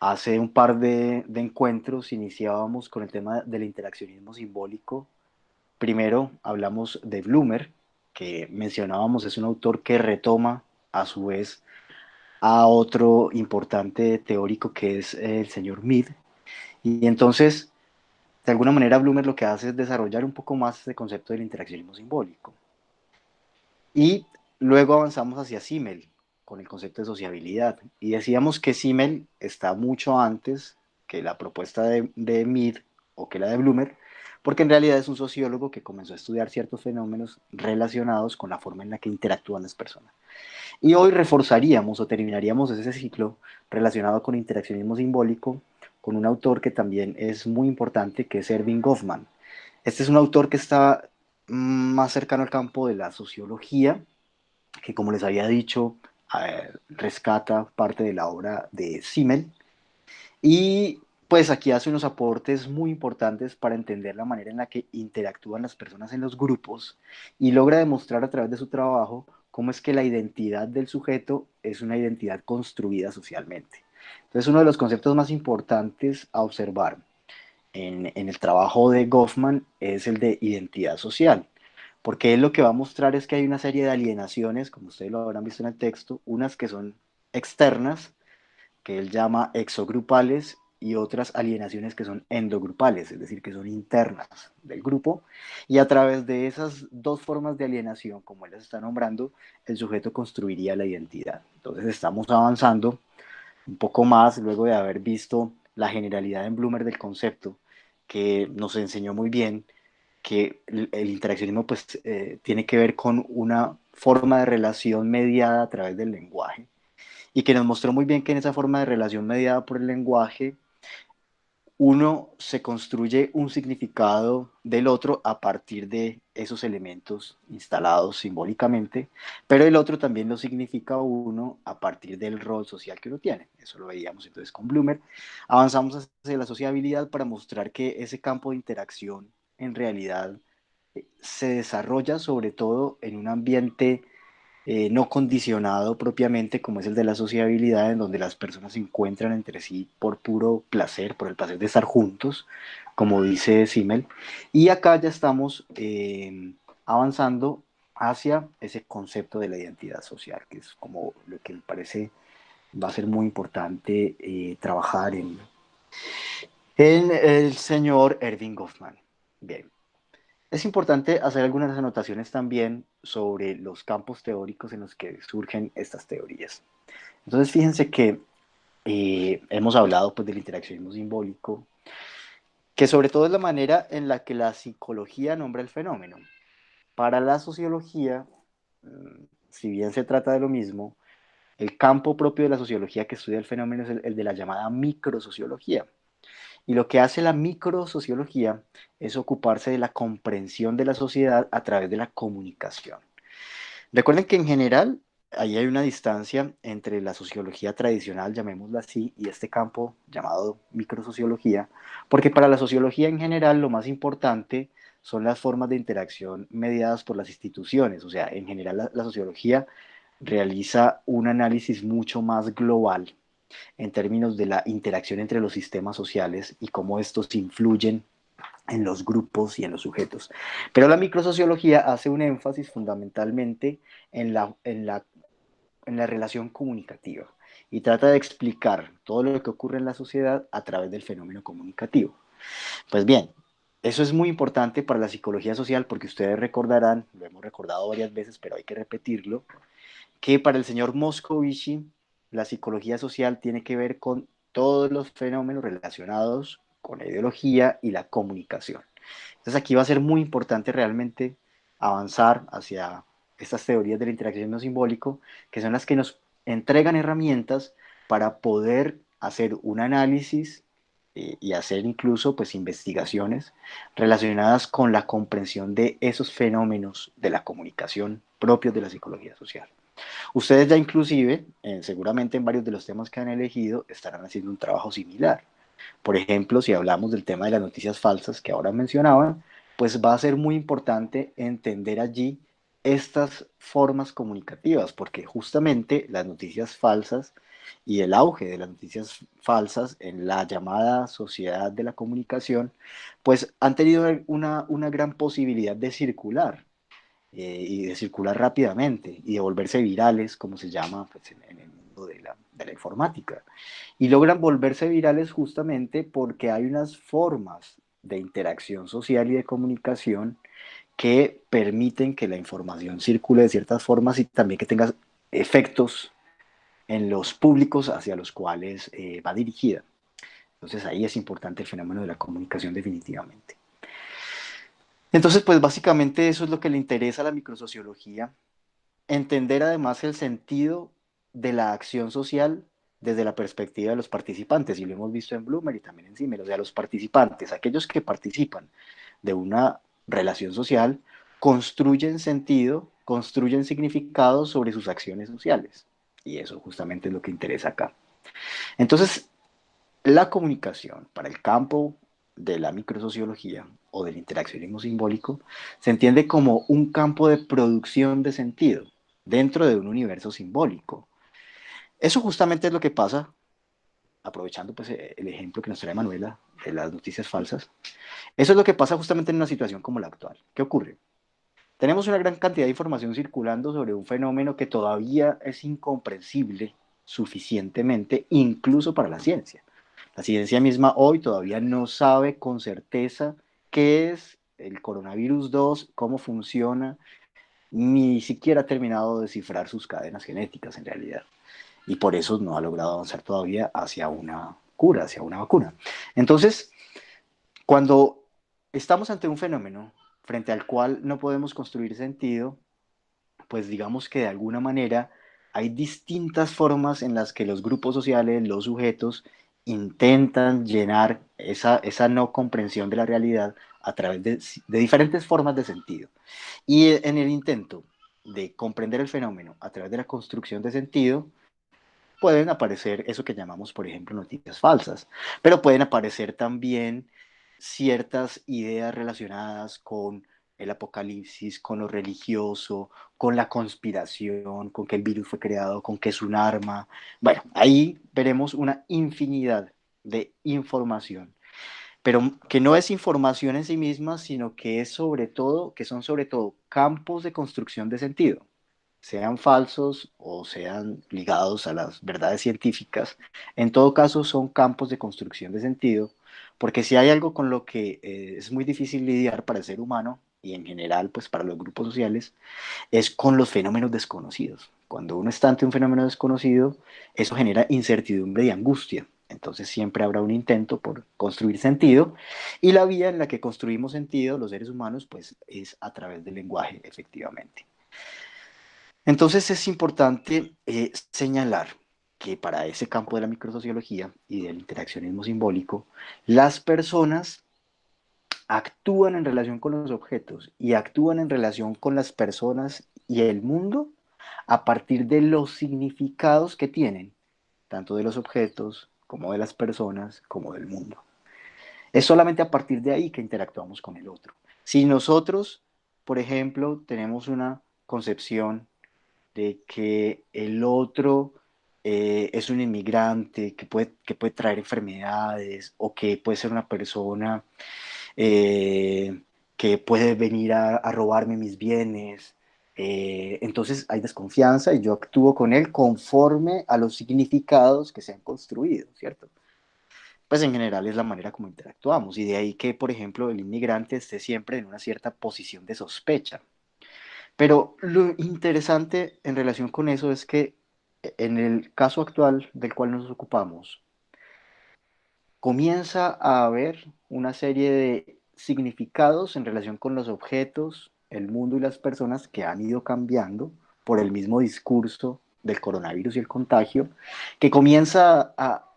Hace un par de encuentros iniciábamos con el tema del interaccionismo simbólico. Primero hablamos de Bloomer, que mencionábamos es un autor que retoma a su vez a otro importante teórico que es el señor Mead. Y entonces, de alguna manera, Bloomer lo que hace es desarrollar un poco más este concepto del interaccionismo simbólico. Y luego avanzamos hacia Simmel, con el concepto de sociabilidad. Y decíamos que Simmel está mucho antes que la propuesta de Mead o que la de Bloomer, porque en realidad es un sociólogo que comenzó a estudiar ciertos fenómenos relacionados con la forma en la que interactúan las personas. Y hoy reforzaríamos o terminaríamos ese ciclo relacionado con interaccionismo simbólico con un autor que también es muy importante, que es Erving Goffman. Este es un autor que está más cercano al campo de la sociología, que como les había dicho, rescata parte de la obra de Simmel y pues aquí hace unos aportes muy importantes para entender la manera en la que interactúan las personas en los grupos y logra demostrar a través de su trabajo cómo es que la identidad del sujeto es una identidad construida socialmente. Entonces, uno de los conceptos más importantes a observar en el trabajo de Goffman es el de identidad social, porque él lo que va a mostrar es que hay una serie de alienaciones, como ustedes lo habrán visto en el texto, unas que son externas, que él llama exogrupales, y otras alienaciones que son endogrupales, es decir, que son internas del grupo, y a través de esas dos formas de alienación, como él las está nombrando, el sujeto construiría la identidad. Entonces estamos avanzando un poco más luego de haber visto la generalidad en Bloomer del concepto, que nos enseñó muy bien que el interaccionismo pues, tiene que ver con una forma de relación mediada a través del lenguaje y que nos mostró muy bien que en esa forma de relación mediada por el lenguaje uno se construye un significado del otro a partir de esos elementos instalados simbólicamente, pero el otro también lo significa uno a partir del rol social que uno tiene. Eso lo veíamos entonces con Bloomer. Avanzamos hacia la sociabilidad para mostrar que ese campo de interacción en realidad se desarrolla sobre todo en un ambiente no condicionado propiamente como es el de la sociabilidad, en donde las personas se encuentran entre sí por puro placer, por el placer de estar juntos, como dice Simmel. Y acá ya estamos avanzando hacia ese concepto de la identidad social, que es como lo que me parece va a ser muy importante trabajar en el señor Erving Goffman. Bien, es importante hacer algunas anotaciones también sobre los campos teóricos en los que surgen estas teorías. Entonces, fíjense que hemos hablado pues, del interaccionismo simbólico, que sobre todo es la manera en la que la psicología nombra el fenómeno. Para la sociología, si bien se trata de lo mismo, el campo propio de la sociología que estudia el fenómeno es el de la llamada microsociología. Y lo que hace la microsociología es ocuparse de la comprensión de la sociedad a través de la comunicación. Recuerden que en general ahí hay una distancia entre la sociología tradicional, llamémosla así, y este campo llamado microsociología, porque para la sociología en general lo más importante son las formas de interacción mediadas por las instituciones. O sea, en general la sociología realiza un análisis mucho más global en términos de la interacción entre los sistemas sociales y cómo estos influyen en los grupos y en los sujetos. Pero la microsociología hace un énfasis fundamentalmente en la relación comunicativa y trata de explicar todo lo que ocurre en la sociedad a través del fenómeno comunicativo. Pues bien, eso es muy importante para la psicología social porque ustedes recordarán, lo hemos recordado varias veces, pero hay que repetirlo, que para el señor Moscovici la psicología social tiene que ver con todos los fenómenos relacionados con la ideología y la comunicación. Entonces aquí va a ser muy importante realmente avanzar hacia estas teorías de la interacción no simbólico, que son las que nos entregan herramientas para poder hacer un análisis y hacer incluso pues investigaciones relacionadas con la comprensión de esos fenómenos de la comunicación propios de la psicología social. Ustedes ya inclusive, seguramente en varios de los temas que han elegido, estarán haciendo un trabajo similar. Por ejemplo, si hablamos del tema de las noticias falsas que ahora mencionaban, pues va a ser muy importante entender allí estas formas comunicativas, porque justamente las noticias falsas y el auge de las noticias falsas en la llamada sociedad de la comunicación, pues han tenido una gran posibilidad de circular y de circular rápidamente y de volverse virales, como se llama pues, en el mundo de la informática. Y logran volverse virales justamente porque hay unas formas de interacción social y de comunicación que permiten que la información circule de ciertas formas y también que tenga efectos en los públicos hacia los cuales va dirigida. Entonces ahí es importante el fenómeno de la comunicación definitivamente. Entonces, pues básicamente eso es lo que le interesa a la microsociología, entender además el sentido de la acción social desde la perspectiva de los participantes, y lo hemos visto en Bloomer y también en Zimmer, o sea, los participantes, aquellos que participan de una relación social, construyen sentido, construyen significado sobre sus acciones sociales. Y eso justamente es lo que interesa acá. Entonces, la comunicación para el campo de la microsociología o del interaccionismo simbólico se entiende como un campo de producción de sentido dentro de un universo simbólico. Eso justamente es lo que pasa, aprovechando pues, el ejemplo que nos trae Manuela de las noticias falsas, eso es lo que pasa justamente en una situación como la actual. ¿Qué ocurre? Tenemos una gran cantidad de información circulando sobre un fenómeno que todavía es incomprensible suficientemente, incluso para la ciencia. La ciencia misma hoy todavía no sabe con certeza qué es el coronavirus 2, cómo funciona, ni siquiera ha terminado de descifrar sus cadenas genéticas en realidad. Y por eso no ha logrado avanzar todavía hacia una cura, hacia una vacuna. Entonces, cuando estamos ante un fenómeno frente al cual no podemos construir sentido, pues digamos que de alguna manera hay distintas formas en las que los grupos sociales, los sujetos, intentan llenar esa no comprensión de la realidad a través de diferentes formas de sentido. Y en el intento de comprender el fenómeno a través de la construcción de sentido, pueden aparecer eso que llamamos, por ejemplo, noticias falsas, pero pueden aparecer también ciertas ideas relacionadas con el apocalipsis, con lo religioso, con la conspiración, con que el virus fue creado, con que es un arma. Bueno, ahí veremos una infinidad de información, pero que no es información en sí misma, sino que es sobre todo, que son sobre todo campos de construcción de sentido, sean falsos o sean ligados a las verdades científicas, en todo caso son campos de construcción de sentido, porque si hay algo con lo que es muy difícil lidiar para el ser humano y en general pues para los grupos sociales, es con los fenómenos desconocidos. Cuando uno está ante un fenómeno desconocido, eso genera incertidumbre y angustia. Entonces siempre habrá un intento por construir sentido y la vía en la que construimos sentido los seres humanos pues es a través del lenguaje efectivamente. Entonces es importante señalar que para ese campo de la microsociología y del interaccionismo simbólico, las personas actúan en relación con los objetos y actúan en relación con las personas y el mundo a partir de los significados que tienen, tanto de los objetos como de las personas como del mundo. Es solamente a partir de ahí que interactuamos con el otro. Si nosotros, por ejemplo, tenemos una concepción de que el otro es un inmigrante que puede traer enfermedades o que puede ser una persona eh, que puede venir a robarme mis bienes. Entonces hay desconfianza y yo actúo con él conforme a los significados que se han construido, ¿cierto? Pues en general es la manera como interactuamos y de ahí que, por ejemplo, el inmigrante esté siempre en una cierta posición de sospecha. Pero lo interesante en relación con eso es que en el caso actual del cual nos ocupamos, comienza a haber una serie de significados en relación con los objetos, el mundo y las personas que han ido cambiando por el mismo discurso del coronavirus y el contagio, que comienza a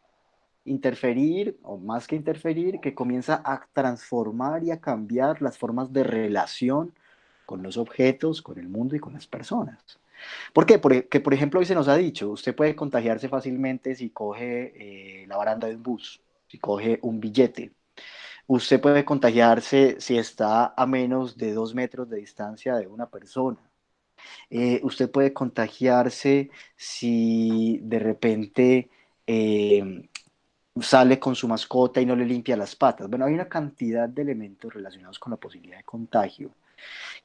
interferir, o más que interferir, que comienza a transformar y a cambiar las formas de relación con los objetos, con el mundo y con las personas. ¿Por qué? Porque, por ejemplo, hoy se nos ha dicho, usted puede contagiarse fácilmente si coge la baranda de un bus, si coge un billete. Usted puede contagiarse si está a menos de 2 metros de distancia de una persona. Usted puede contagiarse si de repente eh, sale con su mascota y no le limpia las patas. Bueno, hay una cantidad de elementos relacionados con la posibilidad de contagio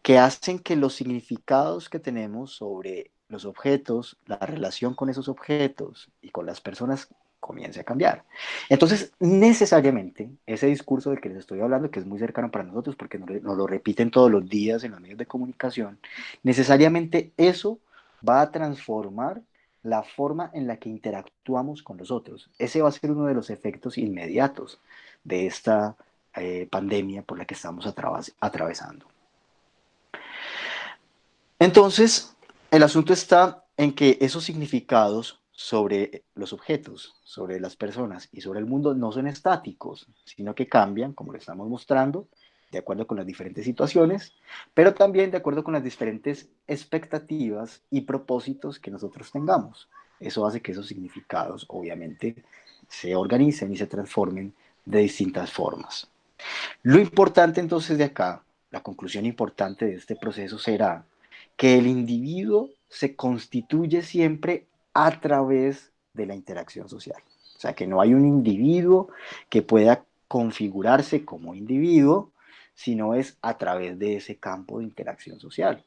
que hacen que los significados que tenemos sobre los objetos, la relación con esos objetos y con las personas comience a cambiar. Entonces, necesariamente, ese discurso del que les estoy hablando, que es muy cercano para nosotros porque nos lo repiten todos los días en los medios de comunicación, necesariamente eso va a transformar la forma en la que interactuamos con los otros. Ese va a ser uno de los efectos inmediatos de esta pandemia por la que estamos atravesando. Entonces, el asunto está en que esos significados sobre los objetos, sobre las personas y sobre el mundo no son estáticos, sino que cambian, como lo estamos mostrando, de acuerdo con las diferentes situaciones, pero también de acuerdo con las diferentes expectativas y propósitos que nosotros tengamos. Eso hace que esos significados, obviamente, se organicen y se transformen de distintas formas. Lo importante entonces de acá, la conclusión importante de este proceso será que el individuo se constituye siempre a través de la interacción social. O sea, que no hay un individuo que pueda configurarse como individuo, sino es a través de ese campo de interacción social.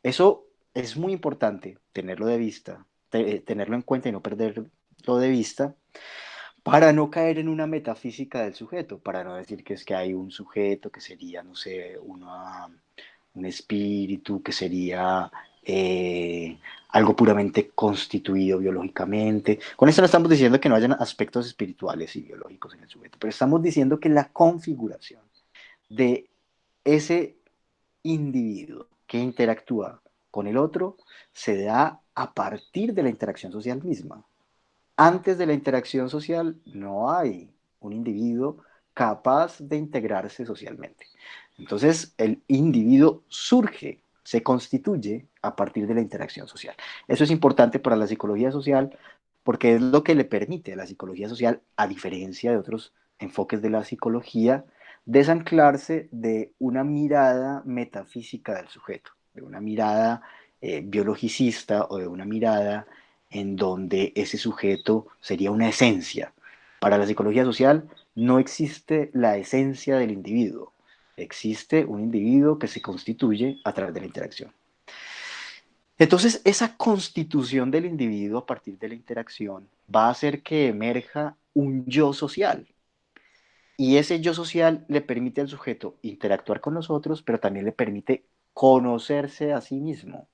Eso es muy importante tenerlo de vista, tenerlo en cuenta y no perderlo de vista, para no caer en una metafísica del sujeto, para no decir que es que hay un sujeto que sería, no sé, un espíritu, que sería algo puramente constituido biológicamente. Con esto no estamos diciendo que no hayan aspectos espirituales y biológicos en el sujeto, pero estamos diciendo que la configuración de ese individuo que interactúa con el otro se da a partir de la interacción social misma. Antes de la interacción social no hay un individuo capaz de integrarse socialmente. Entonces, el individuo surge, se constituye a partir de la interacción social. Eso es importante para la psicología social porque es lo que le permite a la psicología social, a diferencia de otros enfoques de la psicología, desanclarse de una mirada metafísica del sujeto, de una mirada biologicista o de una mirada en donde ese sujeto sería una esencia. Para la psicología social no existe la esencia del individuo, existe un individuo que se constituye a través de la interacción. Entonces, esa constitución del individuo a partir de la interacción va a hacer que emerja un yo social. Y ese yo social le permite al sujeto interactuar con los otros, pero también le permite conocerse a sí mismo.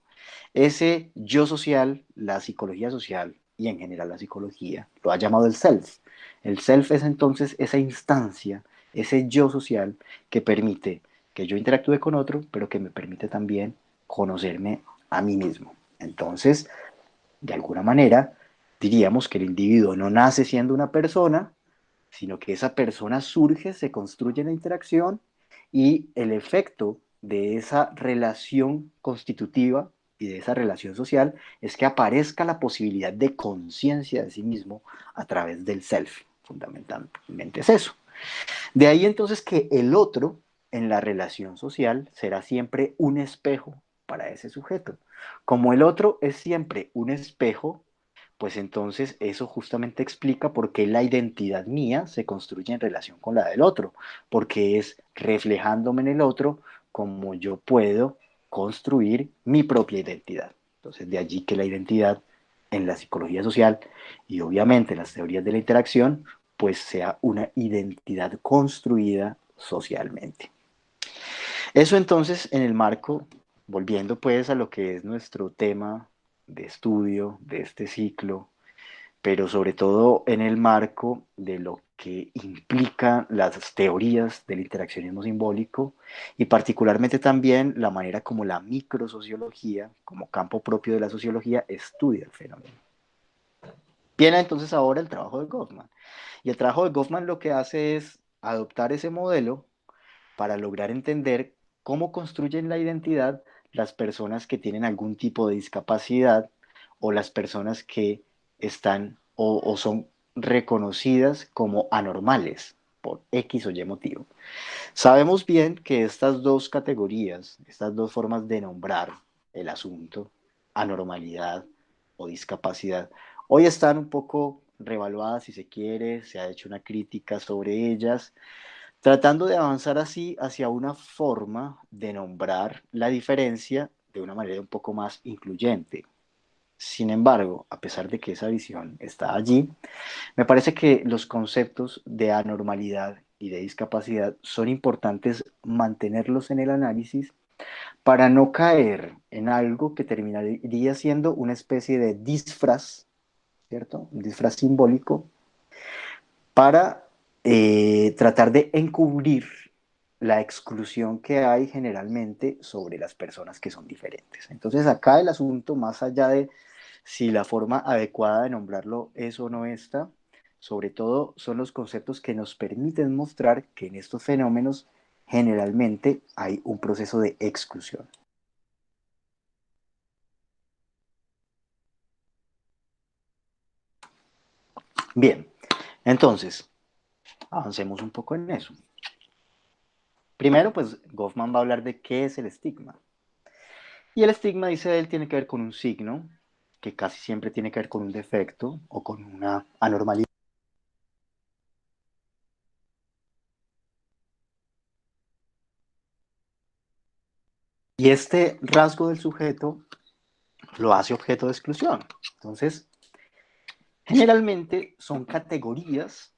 Ese yo social, la psicología social y en general la psicología, lo ha llamado el self. El self es entonces esa instancia, ese yo social que permite que yo interactúe con otro, pero que me permite también conocerme a mí mismo. Entonces, de alguna manera, diríamos que el individuo no nace siendo una persona, sino que esa persona surge, se construye en la interacción y el efecto de esa relación constitutiva y de esa relación social es que aparezca la posibilidad de conciencia de sí mismo a través del self. Fundamentalmente es eso. De ahí entonces que el otro en la relación social será siempre un espejo para ese sujeto. Como el otro es siempre un espejo, pues entonces eso justamente explica por qué la identidad mía se construye en relación con la del otro, porque es reflejándome en el otro como yo puedo construir mi propia identidad. Entonces de allí que la identidad en la psicología social y obviamente en las teorías de la interacción, pues sea una identidad construida socialmente. Eso entonces en el marco, volviendo pues a lo que es nuestro tema de estudio de este ciclo, pero sobre todo en el marco de lo que implican las teorías del interaccionismo simbólico y particularmente también la manera como la microsociología, como campo propio de la sociología, estudia el fenómeno. Viene entonces ahora el trabajo de Goffman. Y el trabajo de Goffman lo que hace es adoptar ese modelo para lograr entender cómo construyen la identidad las personas que tienen algún tipo de discapacidad o las personas que están o son reconocidas como anormales por X o Y motivo. Sabemos bien que estas dos categorías, estas dos formas de nombrar el asunto, anormalidad o discapacidad, hoy están un poco reevaluadas si se quiere, se ha hecho una crítica sobre ellas, tratando de avanzar así hacia una forma de nombrar la diferencia de una manera un poco más incluyente. Sin embargo, a pesar de que esa visión está allí, me parece que los conceptos de anormalidad y de discapacidad son importantes mantenerlos en el análisis para no caer en algo que terminaría siendo una especie de disfraz, ¿cierto? Un disfraz simbólico para tratar de encubrir la exclusión que hay generalmente sobre las personas que son diferentes. Entonces acá el asunto, más allá de si la forma adecuada de nombrarlo es o no esta, sobre todo son los conceptos que nos permiten mostrar que en estos fenómenos generalmente hay un proceso de exclusión. Bien, entonces, avancemos un poco en eso. Primero, pues Goffman va a hablar de qué es el estigma. Y el estigma, dice él, tiene que ver con un signo, que casi siempre tiene que ver con un defecto o con una anormalidad. Y este rasgo del sujeto lo hace objeto de exclusión. Entonces, generalmente son categorías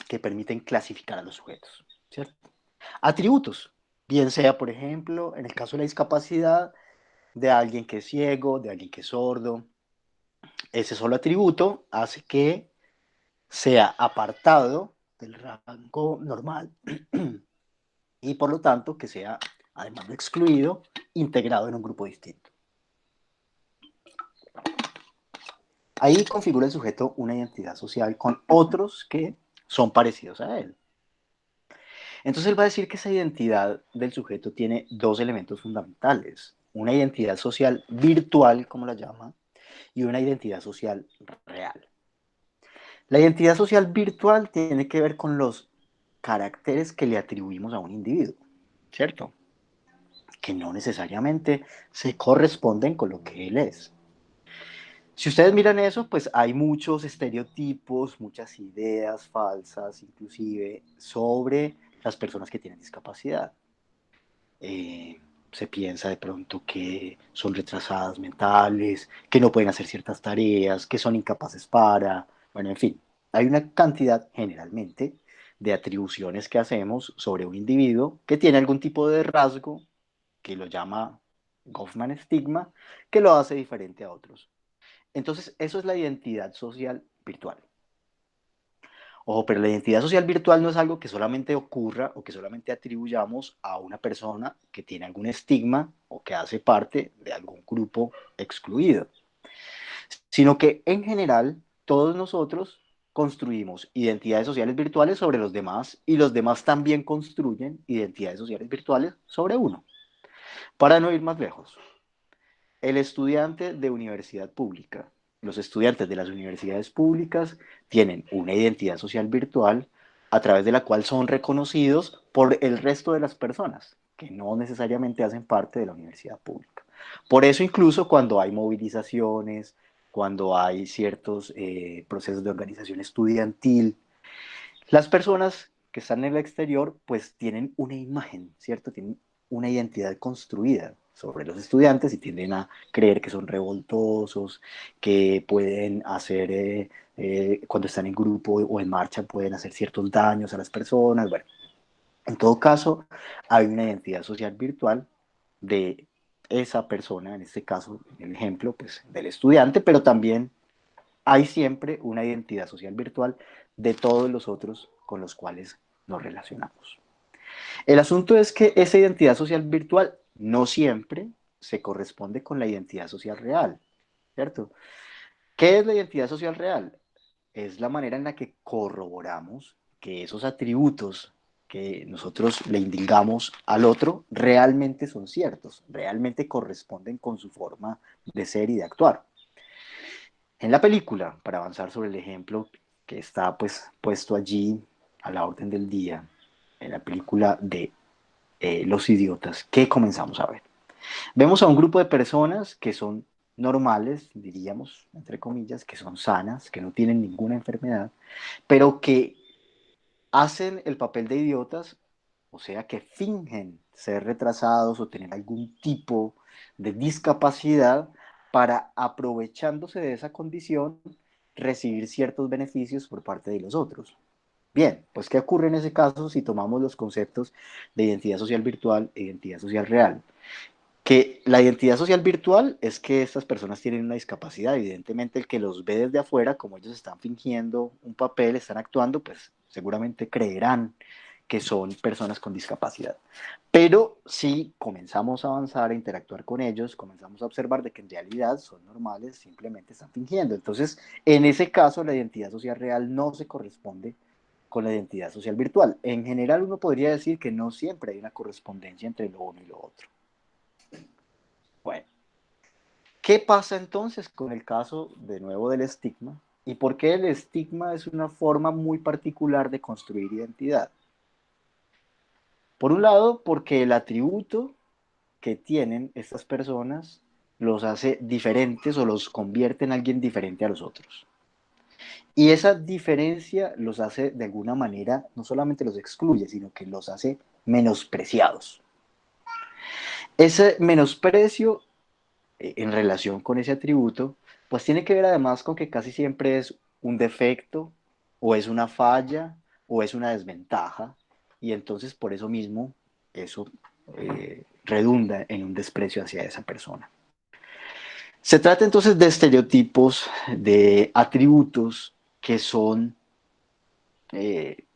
que permiten clasificar a los sujetos, ¿cierto? Atributos, bien sea, por ejemplo, en el caso de la discapacidad, de alguien que es ciego, de alguien que es sordo. Ese solo atributo hace que sea apartado del rango normal y por lo tanto que sea, además de excluido, integrado en un grupo distinto. Ahí configura el sujeto una identidad social con otros que son parecidos a él. Entonces él va a decir que esa identidad del sujeto tiene dos elementos fundamentales. Una identidad social virtual, como la llama, y una identidad social real. La identidad social virtual tiene que ver con los caracteres que le atribuimos a un individuo, ¿cierto? Que no necesariamente se corresponden con lo que él es. Si ustedes miran eso, pues hay muchos estereotipos, muchas ideas falsas, inclusive, sobre las personas que tienen discapacidad. Eh, Se piensa de pronto que son retrasadas mentales, que no pueden hacer ciertas tareas, que son incapaces para, bueno, en fin, hay una cantidad generalmente de atribuciones que hacemos sobre un individuo que tiene algún tipo de rasgo que lo llama Goffman estigma, que lo hace diferente a otros. Entonces, eso es la identidad social virtual. Ojo, pero la identidad social virtual no es algo que solamente ocurra o que solamente atribuyamos a una persona que tiene algún estigma o que hace parte de algún grupo excluido, sino que en general todos nosotros construimos identidades sociales virtuales sobre los demás y los demás también construyen identidades sociales virtuales sobre uno. Para no ir más lejos, el estudiante de universidad pública, los estudiantes de las universidades públicas tienen una identidad social virtual a través de la cual son reconocidos por el resto de las personas que no necesariamente hacen parte de la universidad pública. Por eso incluso cuando hay movilizaciones, cuando hay ciertos procesos de organización estudiantil, las personas que están en el exterior pues tienen una imagen, ¿cierto? Tienen una identidad construida sobre los estudiantes y tienden a creer que son revoltosos, que pueden hacer, cuando están en grupo o en marcha, pueden hacer ciertos daños a las personas. Bueno, en todo caso, hay una identidad social virtual de esa persona, en este caso, en el ejemplo, pues del estudiante, pero también hay siempre una identidad social virtual de todos los otros con los cuales nos relacionamos. El asunto es que esa identidad social virtual no siempre se corresponde con la identidad social real, ¿cierto? ¿Qué es la identidad social real? Es la manera en la que corroboramos que esos atributos que nosotros le indicamos al otro realmente son ciertos, realmente corresponden con su forma de ser y de actuar. En la película, para avanzar sobre el ejemplo que está pues puesto allí a la orden del día, en la película de Los Idiotas, ¿qué comenzamos a ver? Vemos a un grupo de personas que son normales, diríamos, entre comillas, que son sanas, que no tienen ninguna enfermedad, pero que hacen el papel de idiotas, o sea, que fingen ser retrasados o tener algún tipo de discapacidad para, aprovechándose de esa condición, recibir ciertos beneficios por parte de los otros. Bien, pues ¿qué ocurre en ese caso si tomamos los conceptos de identidad social virtual e identidad social real? Que la identidad social virtual es que estas personas tienen una discapacidad. Evidentemente, el que los ve desde afuera, como ellos están fingiendo un papel, están actuando, pues seguramente creerán que son personas con discapacidad. Pero si comenzamos a avanzar, a interactuar con ellos, comenzamos a observar de que en realidad son normales, simplemente están fingiendo. Entonces, en ese caso, la identidad social real no se corresponde con la identidad social virtual. En general, uno podría decir que no siempre hay una correspondencia entre lo uno y lo otro. Bueno, ¿qué pasa entonces con el caso de nuevo del estigma? ¿Y por qué el estigma es una forma muy particular de construir identidad? Por un lado, porque el atributo que tienen estas personas los hace diferentes o los convierte en alguien diferente a los otros. Y esa diferencia los hace de alguna manera, no solamente los excluye, sino que los hace menospreciados. Ese menosprecio en relación con ese atributo, pues tiene que ver además con que casi siempre es un defecto o es una falla o es una desventaja y entonces por eso mismo eso redunda en un desprecio hacia esa persona. Se trata entonces de estereotipos, de atributos que son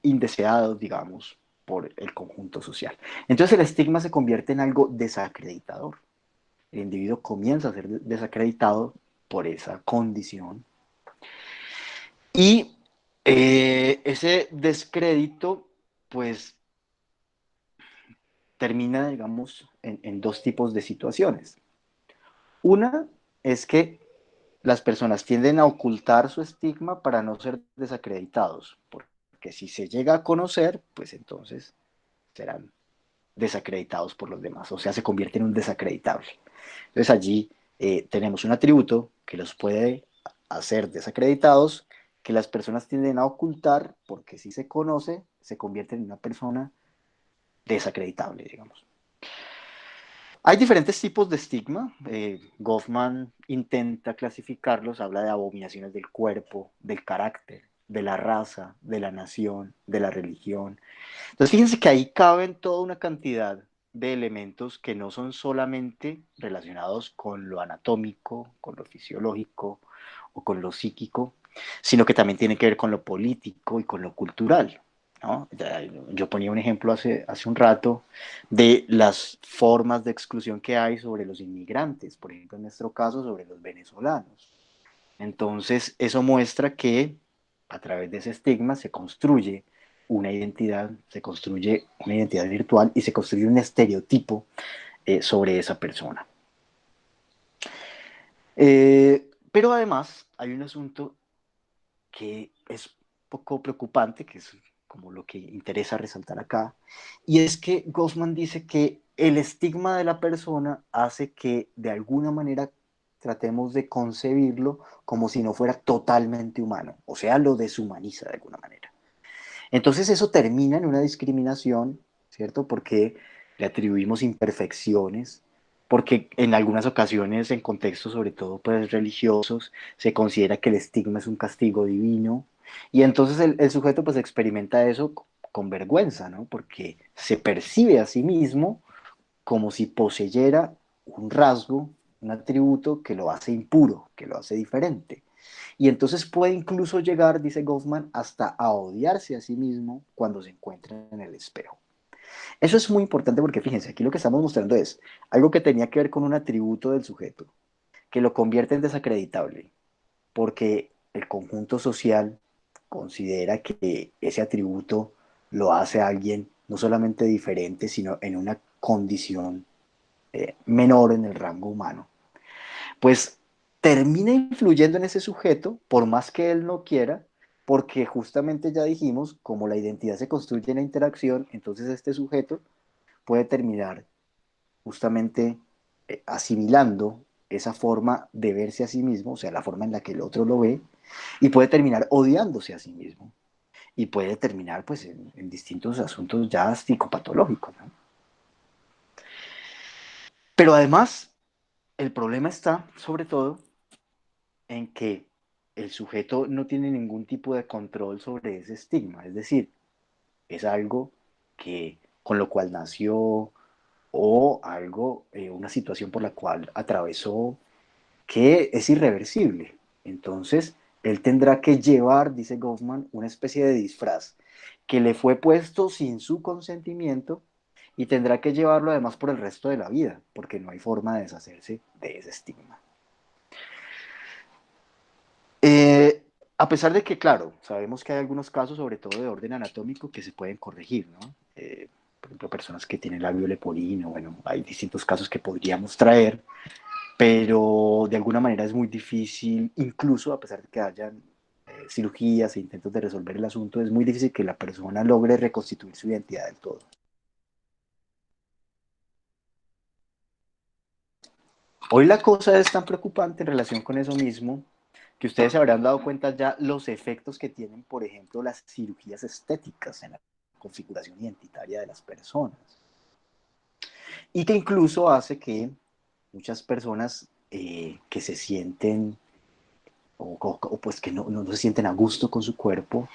indeseados, digamos, por el conjunto social. Entonces el estigma se convierte en algo desacreditador. El individuo comienza a ser desacreditado por esa condición y ese descrédito pues termina, digamos, en dos tipos de situaciones. Una es que las personas tienden a ocultar su estigma para no ser desacreditados, porque si se llega a conocer, pues entonces serán desacreditados por los demás, o sea, se convierte en un desacreditable. Entonces allí tenemos un atributo que los puede hacer desacreditados, que las personas tienden a ocultar, porque si se conoce, se convierte en una persona desacreditable, digamos. Hay diferentes tipos de estigma. Goffman intenta clasificarlos, habla de abominaciones del cuerpo, del carácter, de la raza, de la nación, de la religión. Entonces fíjense que ahí caben toda una cantidad de elementos que no son solamente relacionados con lo anatómico, con lo fisiológico o con lo psíquico, sino que también tienen que ver con lo político y con lo cultural, ¿no? Yo ponía un ejemplo hace un rato de las formas de exclusión que hay sobre los inmigrantes, por ejemplo, en nuestro caso, sobre los venezolanos. Entonces, eso muestra que a través de ese estigma se construye una identidad virtual y se construye un estereotipo sobre esa persona. Pero además hay un asunto que es poco preocupante, que es como lo que interesa resaltar acá, y es que Goffman dice que el estigma de la persona hace que de alguna manera tratemos de concebirlo como si no fuera totalmente humano, o sea, lo deshumaniza de alguna manera. Entonces eso termina en una discriminación, ¿cierto? Porque le atribuimos imperfecciones, porque en algunas ocasiones, en contextos sobre todo pues, religiosos, se considera que el estigma es un castigo divino, y entonces el sujeto pues experimenta eso con vergüenza, ¿no? Porque se percibe a sí mismo como si poseyera un rasgo, un atributo que lo hace impuro, que lo hace diferente. Y entonces puede incluso llegar, dice Goffman, hasta a odiarse a sí mismo cuando se encuentra en el espejo. Eso es muy importante porque fíjense, aquí lo que estamos mostrando es algo que tenía que ver con un atributo del sujeto, que lo convierte en desacreditable, porque el conjunto social considera que ese atributo lo hace a alguien no solamente diferente, sino en una condición menor en el rango humano. Pues termina influyendo en ese sujeto, por más que él no quiera, porque justamente ya dijimos, como la identidad se construye en la interacción, entonces este sujeto puede terminar justamente asimilando esa forma de verse a sí mismo, o sea, la forma en la que el otro lo ve, y puede terminar odiándose a sí mismo, y puede terminar pues en distintos asuntos ya psicopatológicos, ¿no? Pero además, el problema está, sobre todo, en que el sujeto no tiene ningún tipo de control sobre ese estigma, es decir, es algo que con lo cual nació o algo, una situación por la cual atravesó que es irreversible. Entonces, él tendrá que llevar, dice Goffman, una especie de disfraz que le fue puesto sin su consentimiento y tendrá que llevarlo además por el resto de la vida, porque no hay forma de deshacerse de ese estigma. Eh, a pesar de que, claro, sabemos que hay algunos casos, sobre todo de orden anatómico, que se pueden corregir, ¿no? Por ejemplo, personas que tienen labio leporino, bueno, hay distintos casos que podríamos traer, pero de alguna manera es muy difícil, incluso a pesar de que hayan cirugías e intentos de resolver el asunto, es muy difícil que la persona logre reconstituir su identidad del todo. Hoy la cosa es tan preocupante en relación con eso mismo que ustedes se habrán dado cuenta ya los efectos que tienen, por ejemplo, las cirugías estéticas en la configuración identitaria de las personas. Y que incluso hace que muchas personas que se sienten o pues que no se sienten a gusto con su cuerpo,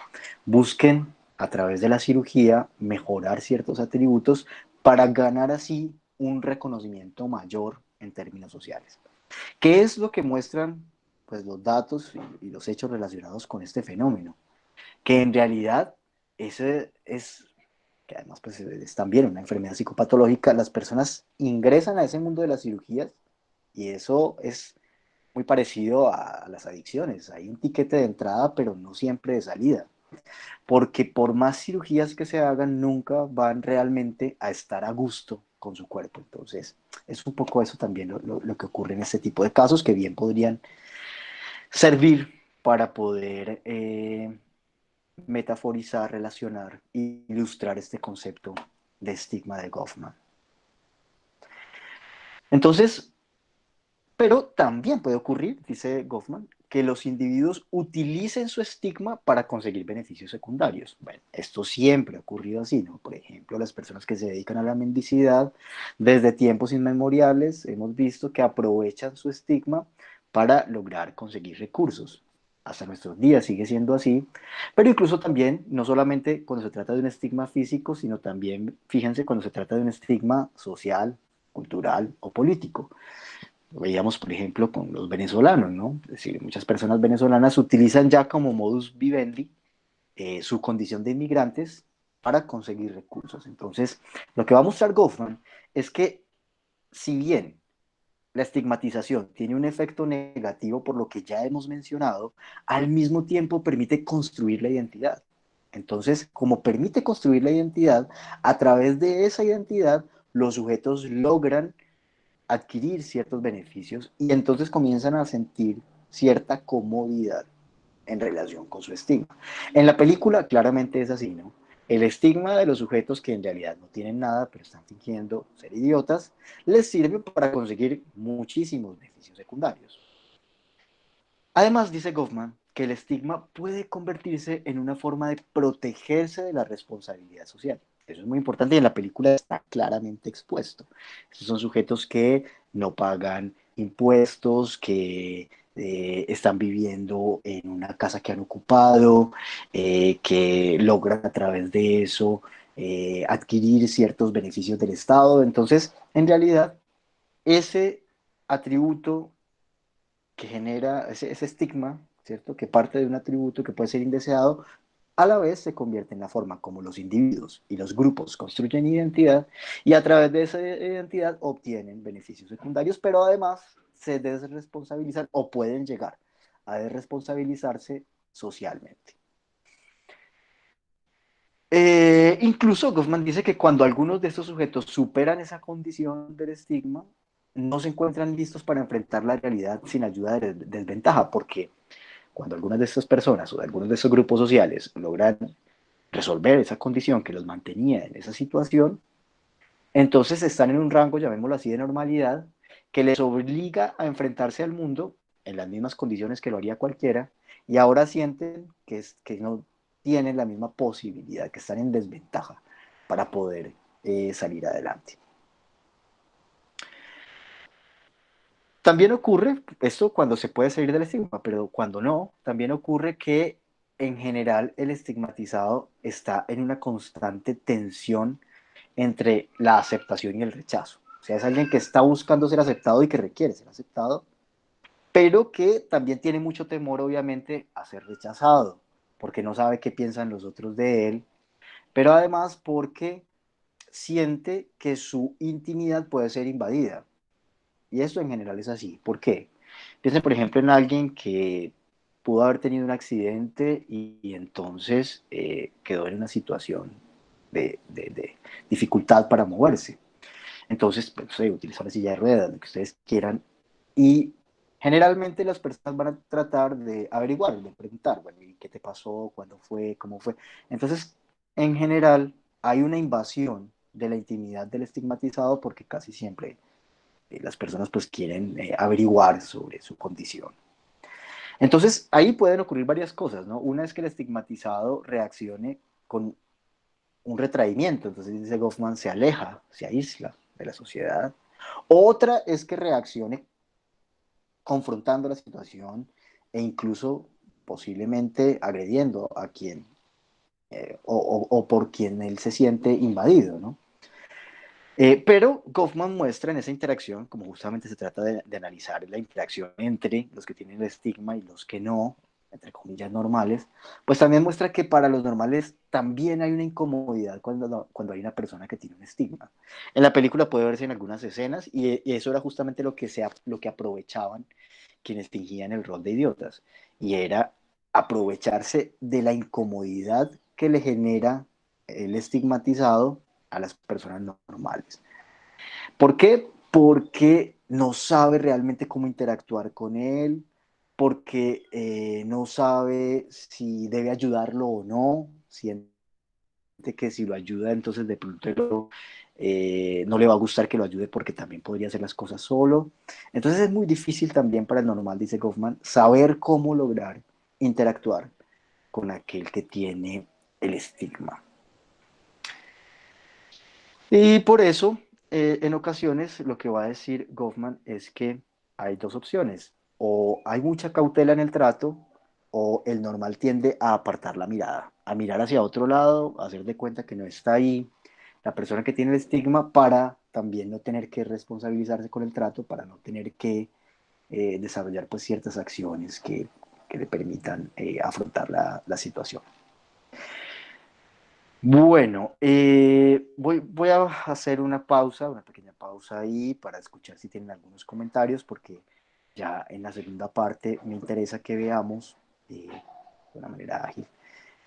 busquen a través de la cirugía mejorar ciertos atributos para ganar así un reconocimiento mayor en términos sociales. ¿Qué es lo que muestran pues, los datos y los hechos relacionados con este fenómeno? Que en realidad ese es, que además pues, es también una enfermedad psicopatológica, las personas ingresan a ese mundo de las cirugías y eso es muy parecido a las adicciones. Hay un tiquete de entrada, pero no siempre de salida. Porque por más cirugías que se hagan, nunca van realmente a estar a gusto con su cuerpo. Entonces, es un poco eso también lo que ocurre en este tipo de casos que bien podrían servir para poder metaforizar, relacionar e ilustrar este concepto de estigma de Goffman. Entonces, pero también puede ocurrir, dice Goffman, que los individuos utilicen su estigma para conseguir beneficios secundarios. Bueno, esto siempre ha ocurrido así, ¿no? Por ejemplo, las personas que se dedican a la mendicidad, desde tiempos inmemoriales, hemos visto que aprovechan su estigma para lograr conseguir recursos. Hasta nuestros días sigue siendo así, pero incluso también, no solamente cuando se trata de un estigma físico, sino también, fíjense, cuando se trata de un estigma social, cultural o político. Lo veíamos, por ejemplo, con los venezolanos, ¿no? Es decir, muchas personas venezolanas utilizan ya como modus vivendi su condición de inmigrantes para conseguir recursos. Entonces, lo que va a mostrar Goffman es que si bien la estigmatización tiene un efecto negativo por lo que ya hemos mencionado, al mismo tiempo permite construir la identidad. Entonces, como permite construir la identidad, a través de esa identidad, los sujetos logran adquirir ciertos beneficios y entonces comienzan a sentir cierta comodidad en relación con su estigma. En la película claramente es así, ¿no? El estigma de los sujetos que en realidad no tienen nada, pero están fingiendo ser idiotas, les sirve para conseguir muchísimos beneficios secundarios. Además, dice Goffman, que el estigma puede convertirse en una forma de protegerse de la responsabilidad social. Eso es muy importante y en la película está claramente expuesto. Estos son sujetos que no pagan impuestos, que están viviendo en una casa que han ocupado, que logran a través de eso adquirir ciertos beneficios del Estado. Entonces, en realidad, ese atributo que genera ese estigma, ¿cierto? Que parte de un atributo que puede ser indeseado, a la vez se convierte en la forma como los individuos y los grupos construyen identidad y a través de esa identidad obtienen beneficios secundarios, pero además se desresponsabilizan o pueden llegar a desresponsabilizarse socialmente. Incluso Goffman dice que cuando algunos de estos sujetos superan esa condición del estigma, no se encuentran listos para enfrentar la realidad sin ayuda de desventaja, porque cuando algunas de estas personas o de algunos de estos grupos sociales logran resolver esa condición que los mantenía en esa situación, entonces están en un rango, llamémoslo así, de normalidad, que les obliga a enfrentarse al mundo en las mismas condiciones que lo haría cualquiera, y ahora sienten que no tienen la misma posibilidad, que están en desventaja para poder salir adelante. También ocurre esto cuando se puede salir del estigma, pero cuando no, también ocurre que en general el estigmatizado está en una constante tensión entre la aceptación y el rechazo. O sea, es alguien que está buscando ser aceptado y que requiere ser aceptado, pero que también tiene mucho temor, obviamente, a ser rechazado, porque no sabe qué piensan los otros de él, pero además porque siente que su intimidad puede ser invadida. Y esto en general es así. ¿Por qué? Piensen, por ejemplo, en alguien que pudo haber tenido un accidente y entonces quedó en una situación de dificultad para moverse. Entonces, pues, no sé, utilizar la silla de ruedas, lo que ustedes quieran. Y generalmente las personas van a tratar de averiguar, de preguntar, bueno, ¿y qué te pasó? ¿Cuándo fue? ¿Cómo fue? Entonces, en general, hay una invasión de la intimidad del estigmatizado porque casi siempre las personas pues quieren averiguar sobre su condición. Entonces, ahí pueden ocurrir varias cosas, ¿no? Una es que el estigmatizado reaccione con un retraimiento, entonces dice Goffman, se aleja, se aísla de la sociedad. Otra es que reaccione confrontando la situación e incluso posiblemente agrediendo a quien o por quien él se siente invadido, ¿no? Pero Goffman muestra en esa interacción, como justamente se trata de analizar la interacción entre los que tienen el estigma y los que no, entre comillas normales, pues también muestra que para los normales también hay una incomodidad cuando hay una persona que tiene un estigma. En la película puede verse en algunas escenas y eso era justamente lo que aprovechaban quienes fingían el rol de idiotas, y era aprovecharse de la incomodidad que le genera el estigmatizado a las personas normales. ¿Por qué? Porque no sabe realmente cómo interactuar con él, porque no sabe si debe ayudarlo o no, siente que si lo ayuda, entonces de pronto no le va a gustar que lo ayude porque también podría hacer las cosas solo. Entonces es muy difícil también para el normal, dice Goffman, saber cómo lograr interactuar con aquel que tiene el estigma. Y por eso, en ocasiones, lo que va a decir Goffman es que hay dos opciones. O hay mucha cautela en el trato, o el normal tiende a apartar la mirada, a mirar hacia otro lado, a hacer de cuenta que no está ahí la persona que tiene el estigma para también no tener que responsabilizarse con el trato, para no tener que desarrollar pues ciertas acciones que le permitan afrontar la situación. Bueno, voy a hacer una pausa, una pequeña pausa ahí para escuchar si tienen algunos comentarios, porque ya en la segunda parte me interesa que veamos de una manera ágil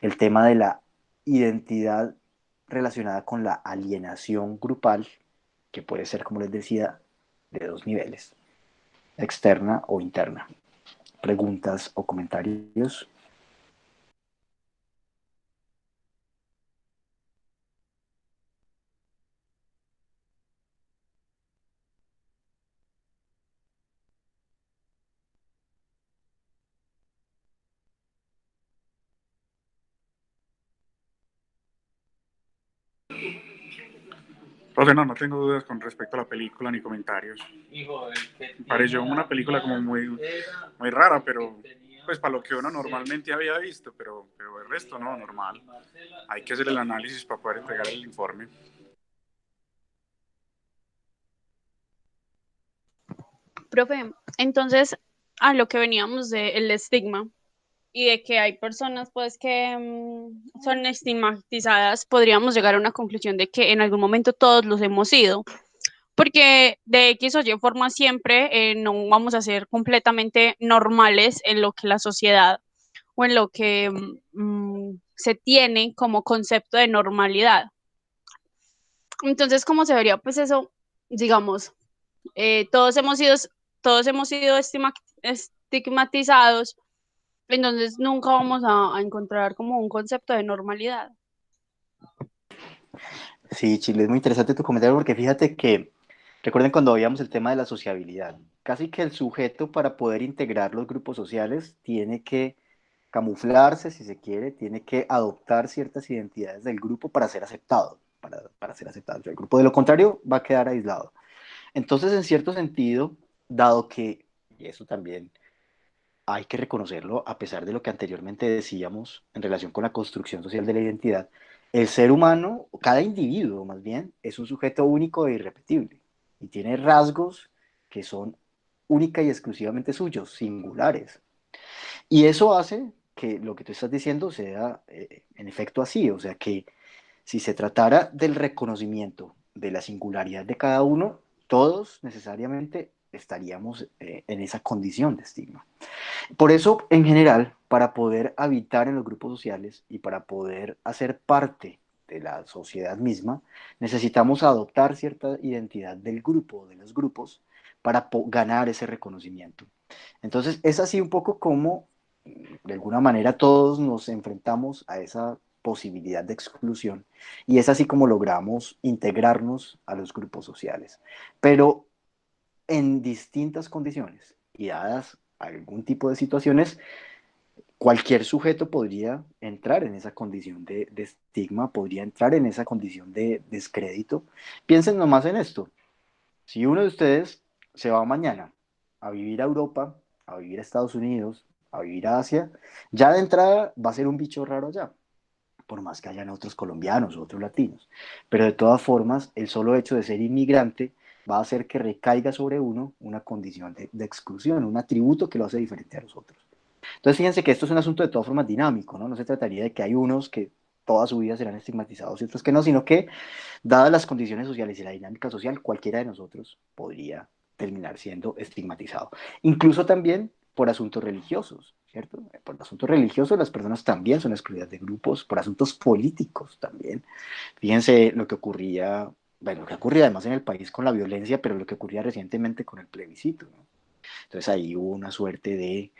el tema de la identidad relacionada con la alienación grupal, que puede ser, como les decía, de dos niveles, externa o interna. Preguntas o comentarios. Profe, no tengo dudas con respecto a la película ni comentarios. Me pareció una película como muy rara, pero pues para lo que uno normalmente había visto, pero el resto no, normal. Hay que hacer el análisis para poder entregar el informe. Profe, entonces a lo que veníamos del estigma y de que hay personas pues que son estigmatizadas, podríamos llegar a una conclusión de que en algún momento todos los hemos sido, porque de X o Y forma siempre no vamos a ser completamente normales en lo que la sociedad o en lo que se tiene como concepto de normalidad. Entonces, ¿cómo se vería pues eso? Digamos, eh, todos hemos sido, todos hemos sido estigmatizados, entonces nunca vamos a encontrar como un concepto de normalidad. Sí, Chile, es muy interesante tu comentario porque fíjate que Recuerden cuando veíamos el tema de la sociabilidad. Casi que el sujeto para poder integrar los grupos sociales tiene que camuflarse, si se quiere, tiene que adoptar ciertas identidades del grupo para ser aceptado, para ser aceptado. El grupo de lo contrario va a quedar aislado. Entonces, en cierto sentido, dado que, y eso también hay que reconocerlo, a pesar de lo que anteriormente decíamos en relación con la construcción social de la identidad, el ser humano, cada individuo más bien, es un sujeto único e irrepetible y tiene rasgos que son única y exclusivamente suyos, singulares. Y eso hace que lo que tú estás diciendo sea en efecto así, o sea que si se tratara del reconocimiento de la singularidad de cada uno, todos necesariamente estaríamos en esa condición de estigma. Por eso, en general, para poder habitar en los grupos sociales y para poder hacer parte de la sociedad misma, necesitamos adoptar cierta identidad del grupo, de los grupos, para ganar ese reconocimiento. Entonces, es así un poco como, de alguna manera, todos nos enfrentamos a esa posibilidad de exclusión y es así como logramos integrarnos a los grupos sociales. Pero en distintas condiciones y dadas algún tipo de situaciones, cualquier sujeto podría entrar en esa condición de estigma, podría entrar en esa condición de descrédito. Piensen nomás en esto. Si uno de ustedes se va mañana a vivir a Europa, a vivir a Estados Unidos, a vivir a Asia, ya de entrada va a ser un bicho raro allá, por más que hayan otros colombianos o otros latinos. Pero de todas formas, el solo hecho de ser inmigrante va a hacer que recaiga sobre uno una condición de exclusión, un atributo que lo hace diferente a los otros. Entonces fíjense que esto es un asunto de todas formas dinámico, ¿no? No se trataría de que hay unos que toda su vida serán estigmatizados y otros que no, sino que, dadas las condiciones sociales y la dinámica social, cualquiera de nosotros podría terminar siendo estigmatizado. Incluso también por asuntos religiosos, ¿cierto? Por asuntos religiosos las personas también son excluidas de grupos, por asuntos políticos también. Fíjense lo que ocurría, bueno, lo que ocurría además en el país con la violencia, pero lo que ocurría recientemente con el plebiscito, ¿no? Entonces ahí hubo una suerte de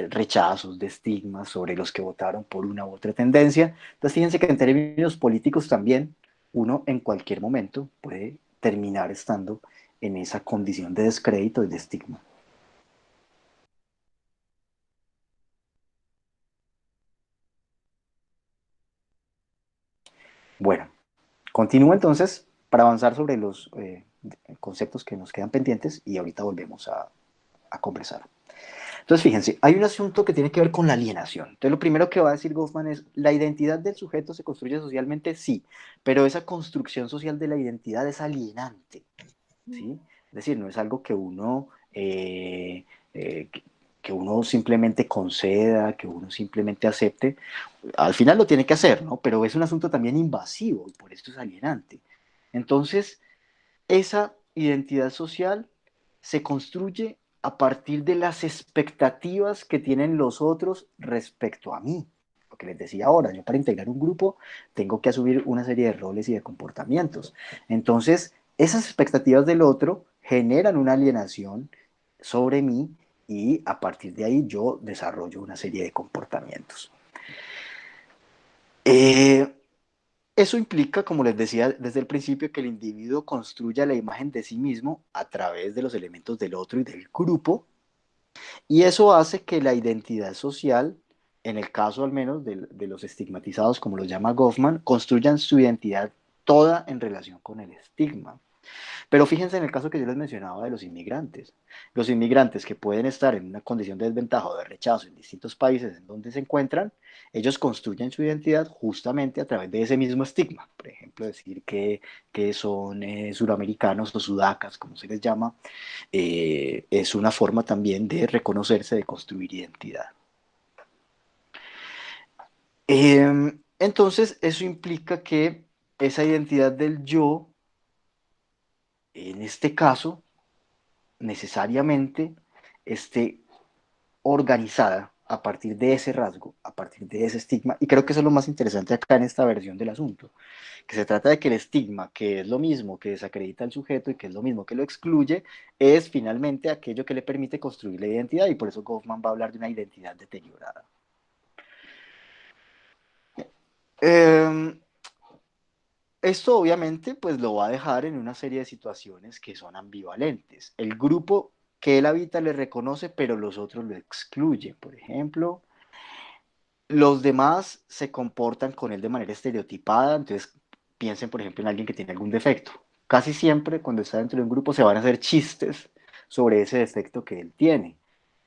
rechazos, de estigmas sobre los que votaron por una u otra tendencia. Entonces fíjense que en términos políticos también uno en cualquier momento puede terminar estando en esa condición de descrédito y de estigma. Bueno, continúo entonces para avanzar sobre los conceptos que nos quedan pendientes y ahorita volvemos a conversar. Entonces, fíjense, hay un asunto que tiene que ver con la alienación. Entonces, lo primero que va a decir Goffman es, ¿la identidad del sujeto se construye socialmente? Sí, pero esa construcción social de la identidad es alienante, ¿sí? Es decir, no es algo que uno, que uno simplemente conceda, que uno simplemente acepte. Al final lo tiene que hacer, ¿no? Pero es un asunto también invasivo y por eso es alienante. Entonces, esa identidad social se construye a partir de las expectativas que tienen los otros respecto a mí. Lo que les decía ahora, yo para integrar un grupo tengo que asumir una serie de roles y de comportamientos. Entonces, esas expectativas del otro generan una alienación sobre mí y a partir de ahí yo desarrollo una serie de comportamientos. Eh, Eso implica, como les decía desde el principio, que el individuo construya la imagen de sí mismo a través de los elementos del otro y del grupo, y eso hace que la identidad social, en el caso al menos de los estigmatizados, como los llama Goffman, construyan su identidad toda en relación con el estigma. Pero fíjense en el caso que yo les mencionaba de los inmigrantes. Los inmigrantes que pueden estar en una condición de desventaja o de rechazo en distintos países en donde se encuentran, ellos construyen su identidad justamente a través de ese mismo estigma. Por ejemplo, decir que son suramericanos o sudacas, como se les llama, es una forma también de reconocerse, de construir identidad. Entonces, eso implica que esa identidad del yo, en este caso, necesariamente esté organizada a partir de ese rasgo, a partir de ese estigma, y creo que eso es lo más interesante acá en esta versión del asunto, que se trata de que el estigma, que es lo mismo que desacredita al sujeto y que es lo mismo que lo excluye, es finalmente aquello que le permite construir la identidad, y por eso Goffman va a hablar de una identidad deteriorada. Eh, Esto obviamente pues lo va a dejar en una serie de situaciones que son ambivalentes. El grupo que él habita le reconoce, pero los otros lo excluyen. Por ejemplo, los demás se comportan con él de manera estereotipada, entonces piensen, por ejemplo, en alguien que tiene algún defecto. Casi siempre cuando está dentro de un grupo se van a hacer chistes sobre ese defecto que él tiene,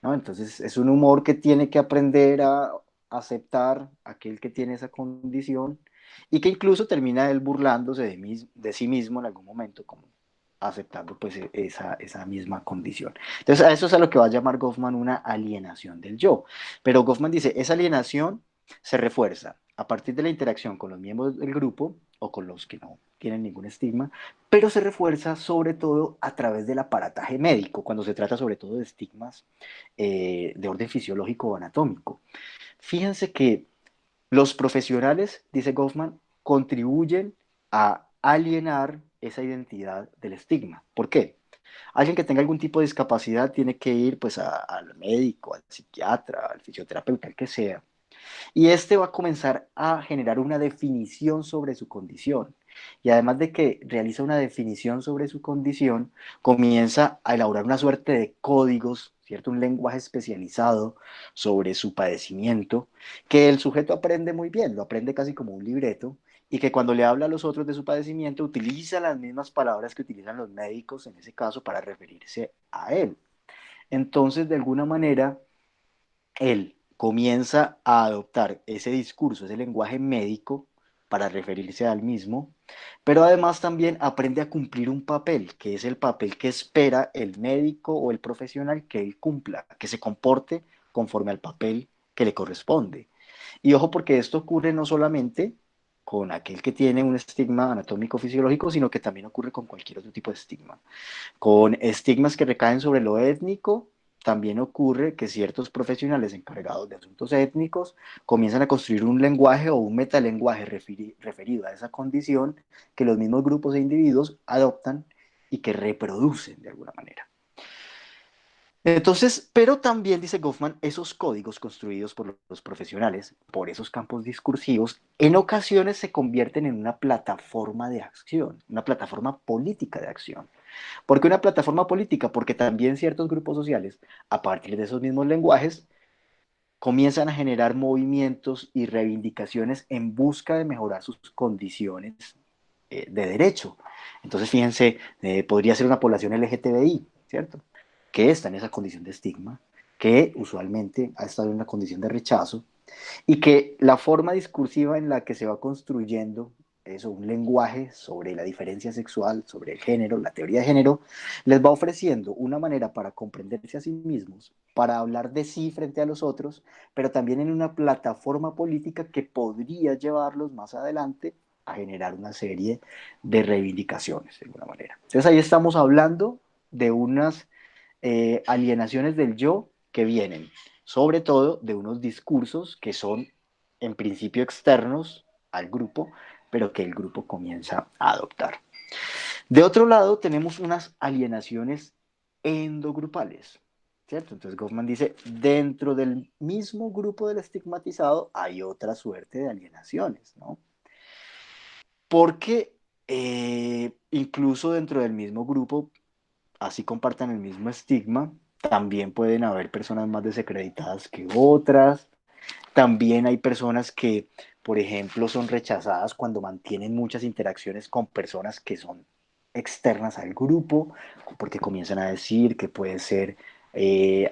¿no? Entonces es un humor que tiene que aprender a aceptar aquel que tiene esa condición y que incluso termina él burlándose de sí mismo en algún momento, como aceptando pues esa misma condición. Entonces a eso es a lo que va a llamar Goffman una alienación del yo. Pero Goffman dice, esa alienación se refuerza a partir de la interacción con los miembros del grupo o con los que no tienen ningún estigma, pero se refuerza sobre todo a través del aparataje médico, cuando se trata sobre todo de estigmas de orden fisiológico o anatómico. Fíjense que los profesionales, dice Goffman, contribuyen a alienar esa identidad del estigma. ¿Por qué? Alguien que tenga algún tipo de discapacidad tiene que ir pues al médico, al psiquiatra, al fisioterapeuta, el que sea, y este va a comenzar a generar una definición sobre su condición. Y además de que realiza una definición sobre su condición, comienza a elaborar una suerte de códigos, ¿cierto? Un lenguaje especializado sobre su padecimiento, que el sujeto aprende muy bien, lo aprende casi como un libreto, y que cuando le habla a los otros de su padecimiento utiliza las mismas palabras que utilizan los médicos en ese caso para referirse a él. Entonces, de alguna manera, él comienza a adoptar ese discurso, ese lenguaje médico para referirse al mismo, pero además también aprende a cumplir un papel, que es el papel que espera el médico o el profesional que él cumpla, que se comporte conforme al papel que le corresponde. Y ojo porque esto ocurre no solamente con aquel que tiene un estigma anatómico fisiológico, sino que también ocurre con cualquier otro tipo de estigma. Con estigmas que recaen sobre lo étnico, también ocurre que ciertos profesionales encargados de asuntos étnicos comienzan a construir un lenguaje o un metalenguaje referido a esa condición que los mismos grupos e individuos adoptan y que reproducen de alguna manera. Entonces, pero también, dice Goffman, esos códigos construidos por los profesionales, por esos campos discursivos, en ocasiones se convierten en una plataforma de acción, una plataforma política de acción. ¿Por qué una plataforma política? Porque también ciertos grupos sociales, a partir de esos mismos lenguajes, comienzan a generar movimientos y reivindicaciones en busca de mejorar sus condiciones de derecho. Entonces, fíjense, podría ser una población LGTBI, ¿cierto? Que está en esa condición de estigma, que usualmente ha estado en una condición de rechazo, y que la forma discursiva en la que se va construyendo eso, un lenguaje sobre la diferencia sexual, sobre el género, la teoría de género, les va ofreciendo una manera para comprenderse a sí mismos, para hablar de sí frente a los otros, pero también en una plataforma política que podría llevarlos más adelante a generar una serie de reivindicaciones, de alguna manera. Entonces ahí estamos hablando de unas alienaciones del yo que vienen sobre todo de unos discursos que son en principio externos al grupo, pero que el grupo comienza a adoptar. De otro lado, tenemos unas alienaciones endogrupales, ¿cierto? Entonces Goffman dice, dentro del mismo grupo del estigmatizado hay otra suerte de alienaciones, ¿no? Porque incluso dentro del mismo grupo, así compartan el mismo estigma, también pueden haber personas más desacreditadas que otras. También hay personas que, por ejemplo, son rechazadas cuando mantienen muchas interacciones con personas que son externas al grupo, porque comienzan a decir que puede ser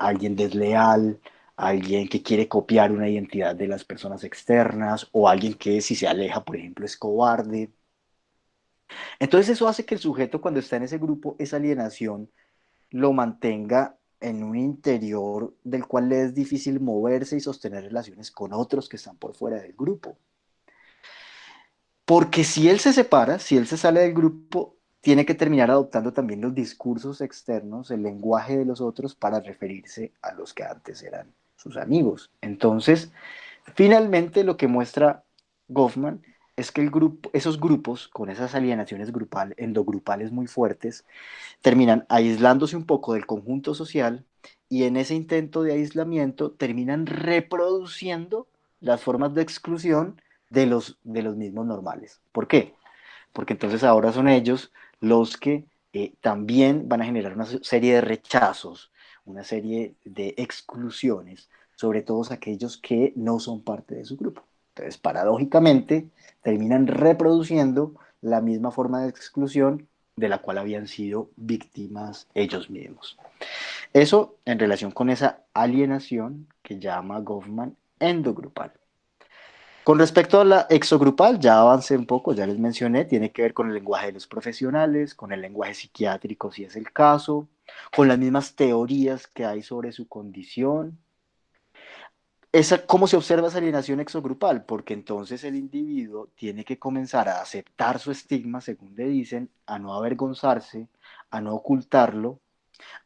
alguien desleal, alguien que quiere copiar una identidad de las personas externas, o alguien que si se aleja, por ejemplo, es cobarde. Entonces eso hace que el sujeto cuando está en ese grupo, esa alienación, lo mantenga en un interior del cual le es difícil moverse y sostener relaciones con otros que están por fuera del grupo. Porque si él se separa, si él se sale del grupo, tiene que terminar adoptando también los discursos externos, el lenguaje de los otros para referirse a los que antes eran sus amigos. Entonces, finalmente lo que muestra Goffman es que esos grupos, con esas alienaciones endogrupales muy fuertes, terminan aislándose un poco del conjunto social y en ese intento de aislamiento terminan reproduciendo las formas de exclusión de los mismos normales. ¿Por qué? porque entonces ahora son ellos los que también van a generar una serie de rechazos, una serie de exclusiones sobre todos aquellos que no son parte de su grupo. Entonces, paradójicamente, terminan reproduciendo la misma forma de exclusión de la cual habían sido víctimas ellos mismos. Eso en relación con esa alienación que llama Goffman endogrupal. Con respecto a la exogrupal, ya avancé un poco, ya les mencioné, tiene que ver con el lenguaje de los profesionales, con el lenguaje psiquiátrico si es el caso, con las mismas teorías que hay sobre su condición. ¿Cómo se observa esa alienación exogrupal? Porque entonces el individuo tiene que comenzar a aceptar su estigma, según le dicen, a no avergonzarse, a no ocultarlo,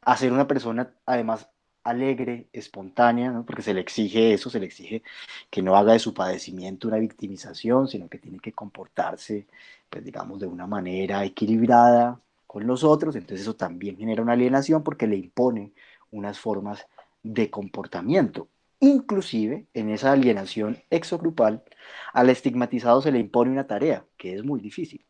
a ser una persona además alegre, espontánea, ¿no? Porque se le exige eso, se le exige que no haga de su padecimiento una victimización, sino que tiene que comportarse, pues digamos, de una manera equilibrada con los otros. Entonces eso también genera una alienación porque le impone unas formas de comportamiento. Inclusive en esa alienación exogrupal, al estigmatizado se le impone una tarea que es muy difícil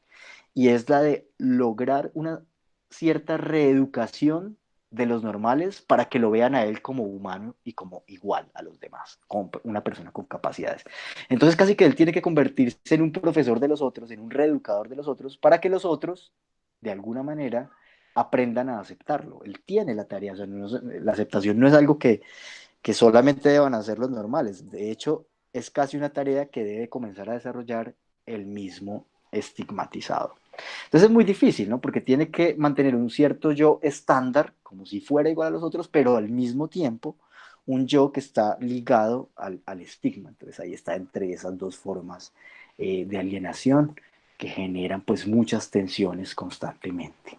y es la de lograr una cierta reeducación de los normales para que lo vean a él como humano y como igual a los demás, como una persona con capacidades. Entonces casi que él tiene que convertirse en un profesor de los otros, en un reeducador de los otros, para que los otros, de alguna manera, aprendan a aceptarlo. Él tiene la tarea, o sea, la aceptación no es algo que solamente deban hacer los normales, de hecho es casi una tarea que debe comenzar a desarrollar el mismo estigmatizado. Entonces es muy difícil, ¿no? Porque tiene que mantener un cierto yo estándar, como si fuera igual a los otros, pero al mismo tiempo un yo que está ligado al estigma. Entonces ahí está entre esas dos formas de alienación que generan pues muchas tensiones constantemente.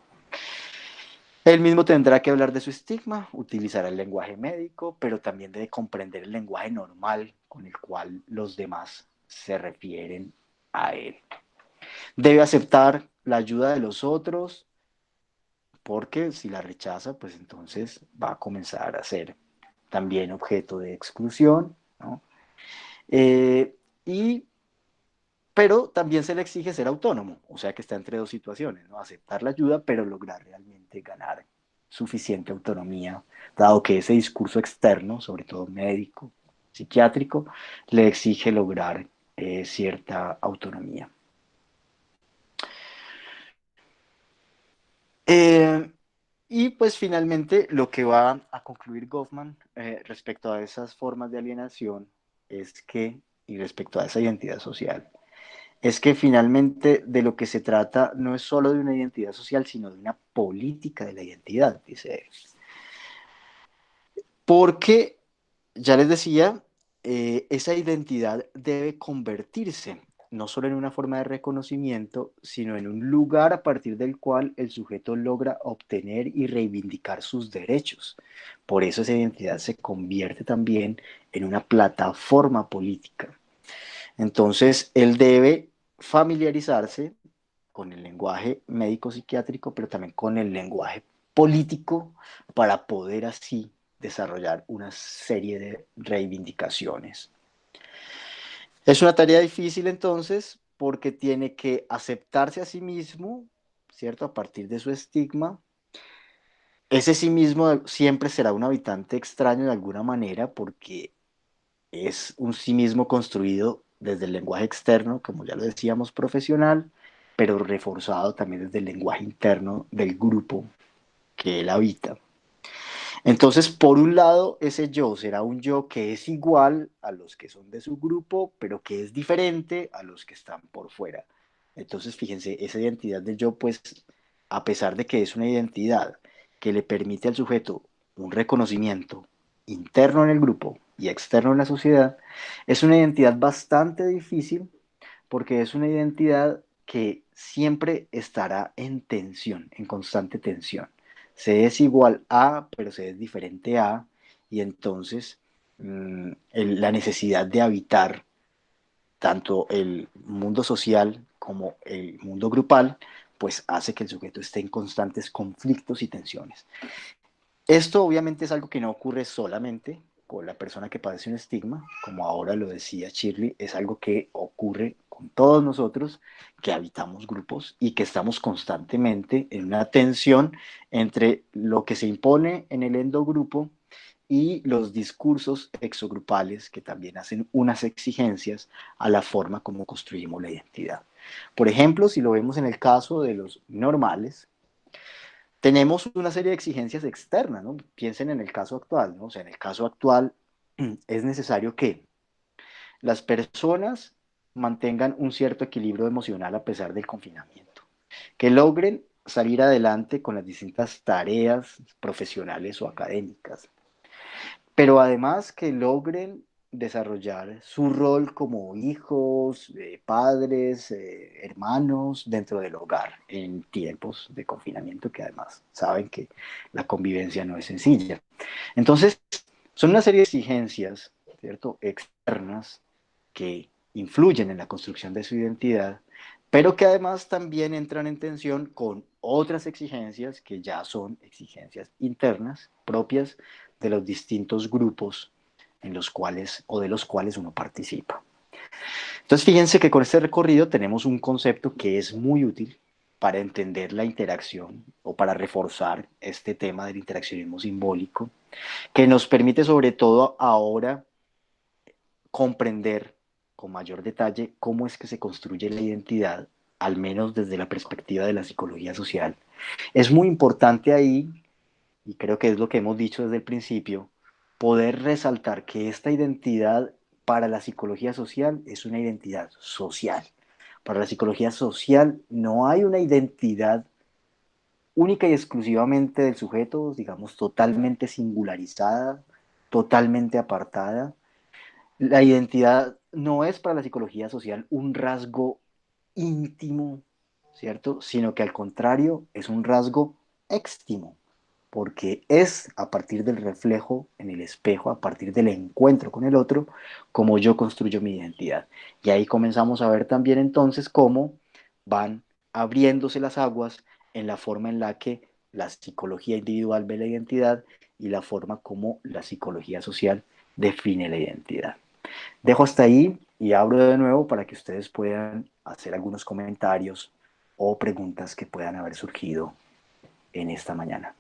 Él mismo tendrá que hablar de su estigma, utilizar el lenguaje médico, pero también debe comprender el lenguaje normal con el cual los demás se refieren a él. Debe aceptar la ayuda de los otros, porque si la rechaza, pues entonces va a comenzar a ser también objeto de exclusión, ¿no? Eh, y, pero también se le exige ser autónomo, o sea que está entre dos situaciones, ¿no? Aceptar la ayuda, pero lograr realmente ganar suficiente autonomía, dado que ese discurso externo, sobre todo médico, psiquiátrico, le exige lograr cierta autonomía. Eh, y pues finalmente lo que va a concluir Goffman respecto a esas formas de alienación es que, y respecto a esa identidad social, es que finalmente de lo que se trata no es solo de una identidad social, sino de una política de la identidad, dice él. Porque, ya les decía, esa identidad debe convertirse no solo en una forma de reconocimiento, sino en un lugar a partir del cual el sujeto logra obtener y reivindicar sus derechos. Por eso esa identidad se convierte también en una plataforma política. Entonces, él debe familiarizarse con el lenguaje médico-psiquiátrico, pero también con el lenguaje político para poder así desarrollar una serie de reivindicaciones. Es una tarea difícil entonces porque tiene que aceptarse a sí mismo, ¿cierto? A partir de su estigma. Ese sí mismo siempre será un habitante extraño de alguna manera porque es un sí mismo construido desde el lenguaje externo, como ya lo decíamos, profesional, pero reforzado también desde el lenguaje interno del grupo que él habita. Entonces, por un lado, ese yo será un yo que es igual a los que son de su grupo, pero que es diferente a los que están por fuera. Entonces, fíjense, esa identidad del yo, pues, a pesar de que es una identidad que le permite al sujeto un reconocimiento interno en el grupo y externo en la sociedad, es una identidad bastante difícil porque es una identidad que siempre estará en tensión, en constante tensión. C es igual a, pero C es diferente a, y entonces la necesidad de habitar tanto el mundo social como el mundo grupal, pues hace que el sujeto esté en constantes conflictos y tensiones. Esto obviamente es algo que no ocurre solamente con la persona que padece un estigma, como ahora lo decía Shirley, es algo que ocurre con todos nosotros que habitamos grupos y que estamos constantemente en una tensión entre lo que se impone en el endogrupo y los discursos exogrupales que también hacen unas exigencias a la forma como construimos la identidad. Por ejemplo, si lo vemos en el caso de los normales, tenemos una serie de exigencias externas, ¿no? Piensen en el caso actual, ¿no? O sea, en el caso actual es necesario que las personas mantengan un cierto equilibrio emocional a pesar del confinamiento, que logren salir adelante con las distintas tareas profesionales o académicas, pero además que logren desarrollar su rol como hijos, padres, hermanos dentro del hogar en tiempos de confinamiento que además saben que la convivencia no es sencilla. Entonces, son una serie de exigencias, ¿cierto?, externas que influyen en la construcción de su identidad, pero que además también entran en tensión con otras exigencias que ya son exigencias internas propias de los distintos grupos en los cuales o de los cuales uno participa. Entonces, fíjense que con este recorrido tenemos un concepto que es muy útil para entender la interacción o para reforzar este tema del interaccionismo simbólico, que nos permite sobre todo ahora comprender con mayor detalle cómo es que se construye la identidad, al menos desde la perspectiva de la psicología social. Es muy importante ahí, y creo que es lo que hemos dicho desde el principio, poder resaltar que esta identidad para la psicología social es una identidad social. Para la psicología social no hay una identidad única y exclusivamente del sujeto, digamos, totalmente singularizada, totalmente apartada. La identidad no es para la psicología social un rasgo íntimo, ¿cierto? Sino que al contrario es un rasgo éxtimo, porque es a partir del reflejo en el espejo, a partir del encuentro con el otro, como yo construyo mi identidad. Y ahí comenzamos a ver también entonces cómo van abriéndose las aguas en la forma en la que la psicología individual ve la identidad y la forma como la psicología social define la identidad. Dejo hasta ahí y abro de nuevo para que ustedes puedan hacer algunos comentarios o preguntas que puedan haber surgido en esta mañana.